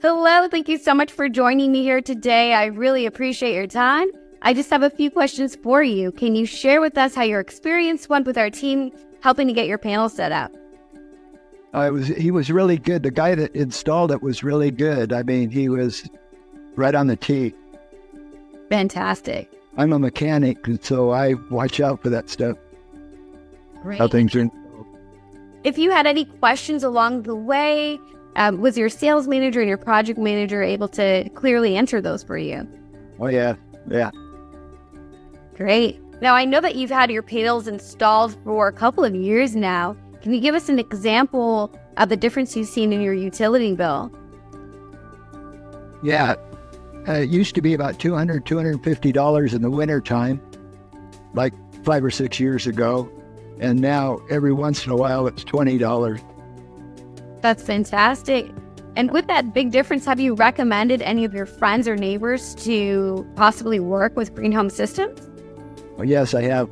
Hello, thank you so much for joining me here today. I really appreciate your time. I just have a few questions for you. Can you share with us how your experience went with our team helping to get your panel set up? He was really good. The guy that installed it was really good. I mean, he was right on the tee. Fantastic. I'm a mechanic, and so I watch out for that stuff. Great. How things are. If you had any questions along the way, was your sales manager and your project manager able to clearly answer those for you? Oh, yeah. Great. Now, I know that you've had your panels installed for a couple of years now. Can you give us an example of the difference you've seen in your utility bill? Yeah. It used to be about $200, $250 in the wintertime, like 5 or 6 years ago. And now, every once in a while, it's $20. That's fantastic. And with that big difference, have you recommended any of your friends or neighbors to possibly work with Green Home Systems? Well, yes, I have.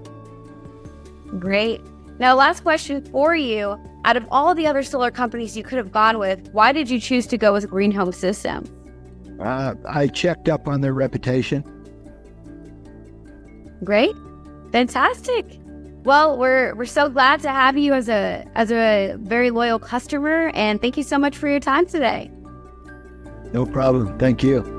Great. Now, last question for you. Out of all the other solar companies you could have gone with, why did you choose to go with Green Home Systems? I checked up on their reputation. Great. Fantastic. Well, we're so glad to have you as a very loyal customer, and thank you so much for your time today. No problem. Thank you.